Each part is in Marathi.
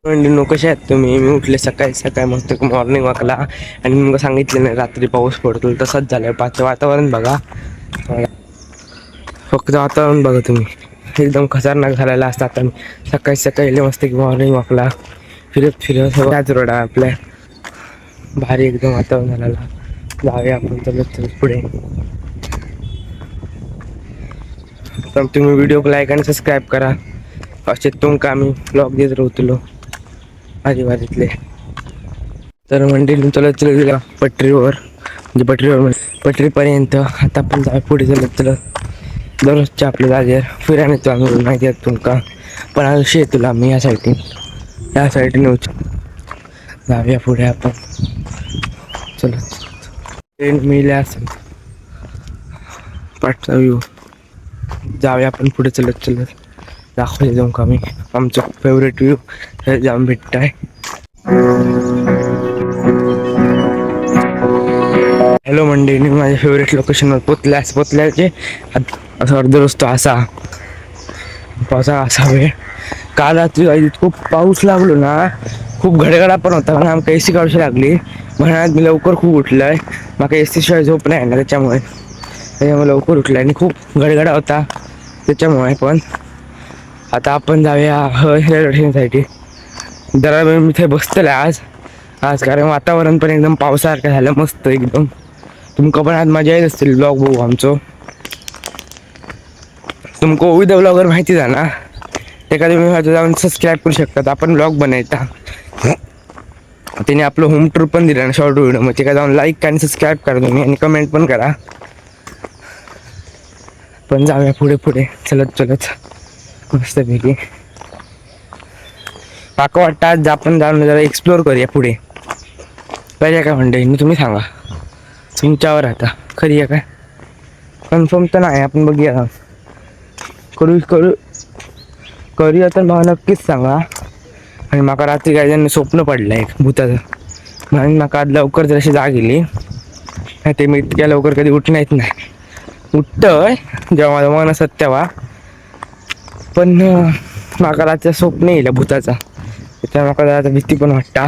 म्हणजे कशा आहेत तुम्ही? मी उठले सकाळी सकाळी मस्त मॉर्निंग वॉकला आणि मग सांगितलं नाही रात्री पाऊस पडतो तसंच झालं. वातावरण बघा, फक्त वातावरण बघा तुम्ही, एकदम खतरनाक झालेला असतात. आता सकाळी सकाळी मस्त मॉर्निंग वॉकला फिरत फिरत त्याच रोड आहे आपल्या, भारी एकदम वातावरण झालेला. जाऊया आपण चलत चलत पुढे. तर तुम्ही व्हिडिओ लाईक आणि सबस्क्राईब करा. असे तुमका आम्ही ब्लॉग देत राहतलो आजूबाजूतले. तर मंडळी चलत चलत गेला पटरीवर, म्हणजे पटरीपर्यंत. आता आपण जाऊ पुढे चलत चलत. दररोजच्या आपल्या जागेवर फिरायला येतो आम्ही, माहिती आहे तुमका. पण आज तुला आम्ही या साईडने नेऊच. जाऊया पुढे आपण चलत. ट्रेन मिळाल्या असेल पाठचा व्ह्यू. जाऊया आपण पुढे चलत चलत. दाखवले जाऊन का मी आमचं फेवरेट व्ह्यू हे जाऊन भेटत आहे. हॅलो मंडळी, मी माझ्या फेवरेट लोकेशनवर पोचल्याचे असं अर्ध रस्तो असा पावसा असा वेळ. काल रात्री खूप पाऊस लागलो ना, खूप घडघडा पण होता म्हणून आमका एसी काढूशी लागली. म्हणून मी लवकर खूप उठलोय, मला एसी शिवाय झोप नाही ना, त्याच्यामुळे लवकर उठलोय. आणि खूप गडगडा होता त्याच्यामुळे. पण आता आपण जाऊया रेल्वे जरा वेळ मी इथे बसतोय आज कारण वातावरण पण एकदम पावसासारखं झालं मस्त एकदम. तुमका पण आज मजा येत असतील ब्लॉग बघू आमचं. तुमको विद ब्लॉगर माहिती आहे ना, एखाद्या तुम्ही जाऊन सबस्क्राईब करू शकतात. आपण ब्लॉग बनायचा, त्याने आपलं होम टूर पण दिलं ना शॉर्ट व्हिडिओ. मग ते काय जाऊन लाईक आणि सबस्क्राईब करा तुम्ही, आणि कमेंट पण करा. पण जाऊया पुढे पुढे चलत चलत मस्तपैकी. काका वाटतं आज आपण जाऊन जरा एक्सप्लोर करूया पुढे. पाहिजे काय म्हणते मी, तुम्ही सांगा, तुमच्यावर आता. खरी आहे काय कन्फर्म तर नाही, आपण बघूया. करूया तर मला नक्कीच सांगा. आणि माका रात्री काही जण स्वप्न पडलं एक भूताचं, म्हणून माका आज लवकर जराशी जाग गेली. ते मी इतक्या लवकर कधी उठणं येत नाही. उठतंय जेव्हा माझं मन असत तेव्हा, पण माका रात्री स्वप्न येईल भूताचा, त्याच्या माका जरा भीती पण वाटता.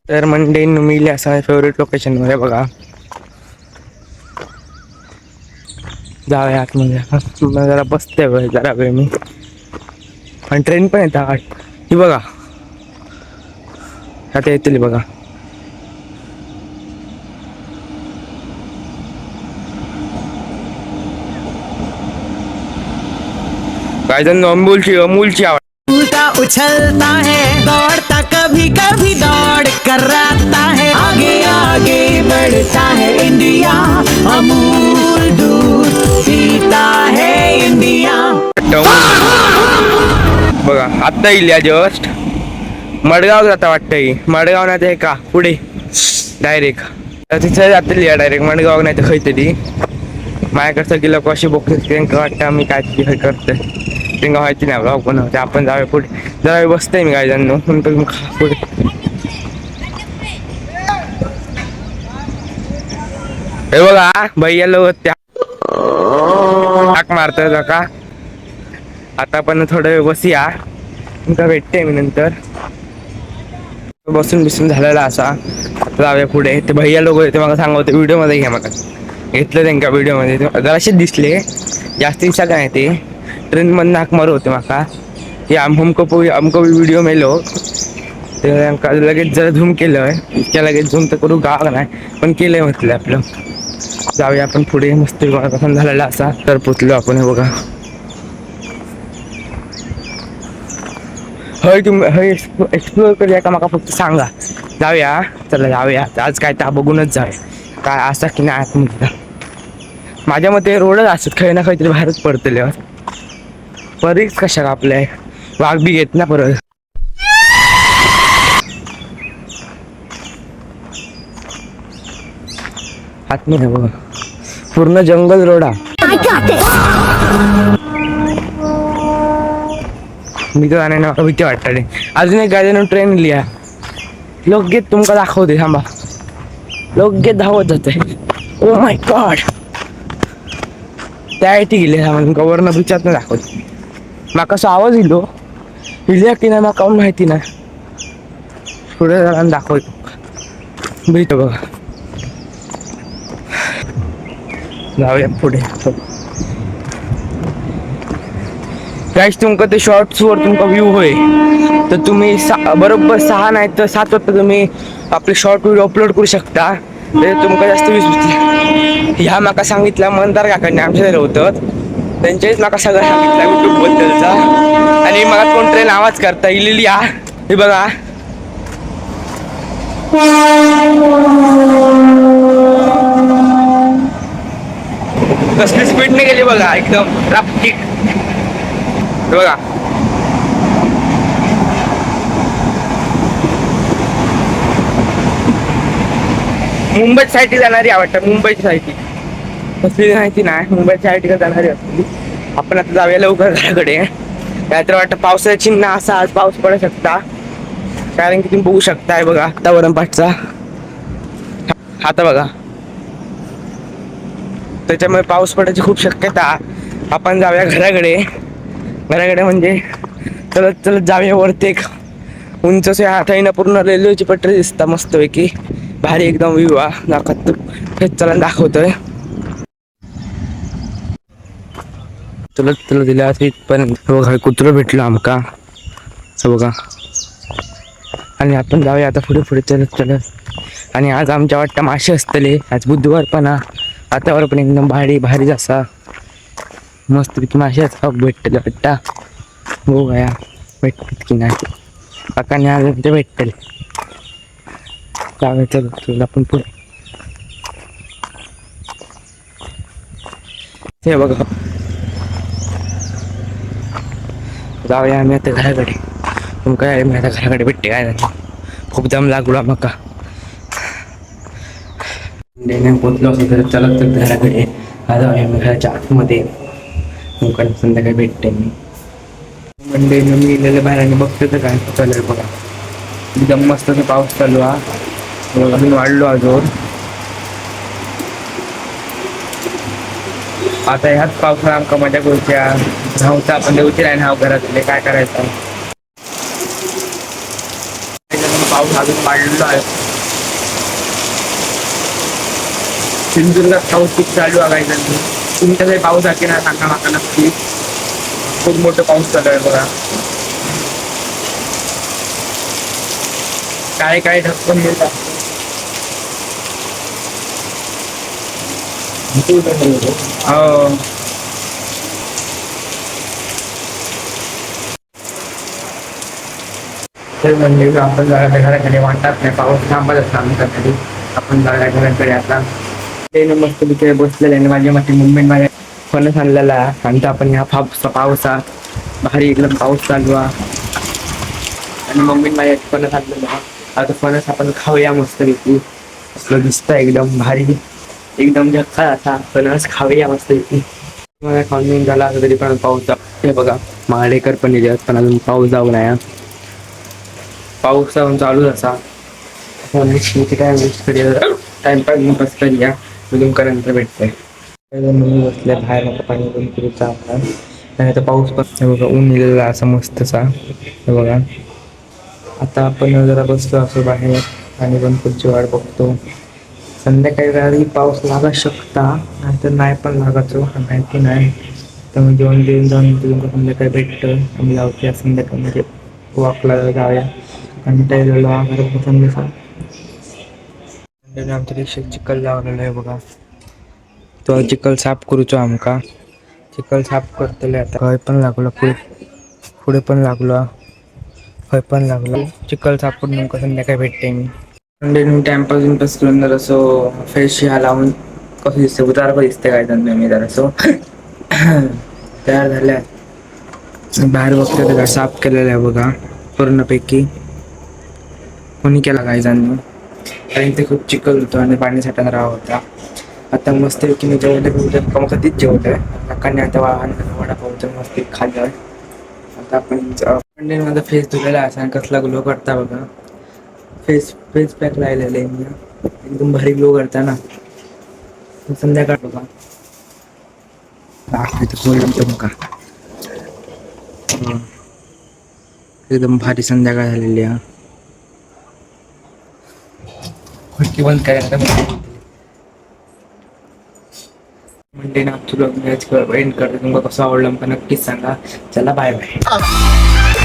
तर मंडे मिळले असं फेवरेट लोकेशन मध्ये बघा. जाऊया आतमध्ये, जरा बसते जरा वेळ मी. आणि ट्रेन पण येतात ही बघा, आता येतील बघा. काय जण अमूलची आवाज. उलटा उछलता है, दौड़ता कभी कभी दौड़ कराता है, आगे आगे बढ़ता है इंडिया, अमूल दूध पीता है इंडिया. बघा आता येईल या जस्ट मडगाव जाता वाटतं. मडगाव नाही ते का पुढे डायरेक्ट तिथे जातील या डायरेक्ट मडगाव, नाही तर खैतरी माझ्याकडचं गेलं कशी बघते त्यांना वाटतं मी काय हे करतोय. त्यांना माहिती नाही ब्लॉग बनवते. आपण जाऊया पुढे, जरा बसतंय मी काय जण पुढे. हे बघा भैया लोक त्या हाक मारतोय का. आता पण थोडं वेळ बसूया, तुमका भेटते मी नंतर. बसून झालेला असा. जाऊया पुढे. ते भैया लोक ते मला सांगते व्हिडिओ मध्ये घ्या, मला घेतलं त्यांच्या व्हिडिओ मध्ये जराशीच दिसले, जास्ती दिवसा काय ते ट्रेन मधून हाक मारू होते माका की हमको व्हिडिओ मेलो. ते लगेच जरा झूम केलं, इतक्या लगेच झूम तर करू गाव नाही, पण केलंय म्हटलं आपलं. जाऊया आपण पुढे, मस्त पसंत झालेला असा. तर पोचलो आपण. हे बघा हय तुम्ही हय एक्सप्लोर करूया का, मला फक्त सांगा. जाऊया चला जाऊया आज, काय त्या बघूनच जाऊया काय असा की नाही आतमध्ये. माझ्या मते रोडच असत, खै ना काहीतरी बाहेरच पडतले. परीच कशा आपल्या वाघ बी घेत ना परत. आतमध्ये बघा पूर्ण जंगल रोडा. मी तर जाणे ना भीती वाटते. अजून एक गाडीनं ट्रेन लिहा, लोक तुमका दाखवते थांबा. लोक धावत जाते. ओ माय गॉड, त्या इथे गेले वरनं बिचात नाही दाखवते. मला कसं आवाज येलो इल्या की नाही मला काऊन माहिती नाही. पुढे जरा दाखवतो भेटतो बघा. जाऊया पुढे. गाईस तुमका ते शॉर्ट्स वर तुमका व्ह्यू होय तर तुम्ही बरोबर 6 नाही तर 7 वाजता तुम्ही आपले शॉर्ट व्हिडिओ अपलोड करू शकता. ते तुमका जास्त व्ह्यूज ह्या माका सांगितलं मंदार काकांनी आमच्या घरी होतं त्यांच्याच माका सगळं सांगितलं युट्यूब बद्दलचा. आणि मला कोण ट्रेन आवाज करता इलेली या हे बघा. कसली स्पीडने गेली बघा एकदम ट्रॅफिक बघा. मुंबई साईडची जाणारी आवडतं. मुंबईची साईडची कसली माहिती नाही. मुंबईच्या साईडला जाणारी असली. आपण आता जाऊया लवकर घराकडे. काय तर वाटतं पावसाचं चिन्ह असा आज पाऊस पडू शकता कारण की तुम्ही बघू शकताय बघा वातावरण पाठचा आता बघा. त्याच्यामुळे पाऊस पडायची खूप शक्यता. आपण जाऊया घराकडे. घराकडे म्हणजे चलत चलत जाऊया वरती. एक उंच हाताईनं पूर्ण रेल्वेची पटरी दिसता मस्तपैकी भारी एकदम व्ह्यू दाखवतो. हेच चला दाखवतोय. चलत चलत दिल्या पण बघा कुत्रं भेटलं आमका बघा. आणि आपण जाऊया आता पुढे पुढे चलत चलत. आणि आज आमच्या वाटतं मासे असतले. आज बुधवार पण वातावरण पण एकदम भारी भारी असा मस्तपैकी मासे असता भेटतले वाटता. हो गया भेटतात की नाही काकाने आज ते भेटतले. जाऊया चल आपण पुढे. हे बघा जाऊया आम्ही आता घराकडे. तुमका मी आता घराकडे भेटते काय झालं खूप दम लागला मका. पोचलो असं तर चलत चलत घराकडे. आज जाऊया मी घराच्या आतमध्ये. तुमका संध्याकाळी भेटते मी. मंडे मी गेलेलं बाहेर आणि बघते तर काय चालेल बघा. एकदम मस्त पाऊस चालू अजून वाढलो अजून. आता ह्याच पावसाला आमका मजा करूच्या धावता आपण देऊची नाही नाव घरातले काय करायचं. पाऊस अजून वाढलेलो आहे. सिंधुदुर्गात पाऊस खूप चालू आहे. तुमच्या काही पाऊस आहे की नाही सांगा माका नक्की. खूप मोठं पाऊस चालू आहे बघा. काय काय ढक्कन मिळतात. हो तर म्हणजे आपण जायला घराकडे वाटतात नाही. पाऊस थांबत असता आमच्याकडे. आपण जायला घराकडे आता ते मस्त तिथे बसलेले आणि माझ्या मते मुंबईत माझ्या फणस आणलेला आणि आपण ह्या पावसात भारी एकदम पाऊस चालू आणि मम्मीने माझ्या फणस आणलेला. आता फणस आपण खाऊया मस्तपैकी. असलं दिसतं एकदम भारी एकदम झक्का असा फणस खाऊया मस्तपैकी. मला खाऊन झाला असं तरी पण पाऊस हे बघा माडेकर पण येतात पण अजून पाऊस जाऊ नये. पाऊस जाऊन चालूच असा टाइमपास बस करूया. नंतर भेटतंय. बसल्या बाहेर आता पाणी बंद करूचा आणि आता पाऊस पण बघा ऊन लिहिलेला असा मस्तसा हे बघा. आता आपण जरा बसलो असं बाहेर आणि बंद करूची वाट बघतो. संध्याकाळी रात्री पाऊस लागा शकता नाहीतर नाही पण लागायचो माहिती नाही. तर मी जेवण देऊन जाऊन तुमचं संध्याकाळी भेटतं. आम्ही लावतो संध्याकाळी म्हणजे वॉकला जाऊया आणि टायला घरात संध्याकाळ. आमच्या रिक्षेत चिखल लावलेलं आहे बघा. तो चिखल साफ करूचो आमका. चिखल साफ करतले आता. खय पण लागलो पुढे पण लागलो. खय पण लागलो. चिखल साफ करून नेमकं संध्याकाळी भेटते मी. मी टाइमपास करून जर असं फ्रेश ह्या लावून कसं दिसतं उतार पण दिसते काय त्यांना मी जर असं तयार झाल्या. बाहेर बघते तर साफ केलेलं आहे बघा पूर्णपैकी. कोणी केला काय जाणं कारण ते खूप चिखल होतं आणि पाणी साठून राहा होता. आता मस्त की मी जेवढं कधीच जेवलं आहे नकाने आता वडापावचं मस्त खाल्लं. आता आपण माझा फेस धुलेला असा आणि कसला ग्लो करता बघा. फेस पॅक लावलेलं आहे मी एकदम भारी ग्लो करता ना. संध्याकाळ बघा दाखवतो बघा. एकदम भारी संध्याकाळ झालेली आहे. खिडकी बंद करायला म्हणजे ना तुला एंड करतो. तुम्हाला कसं आवडलं मला नक्कीच सांगा. चला बाय बाय.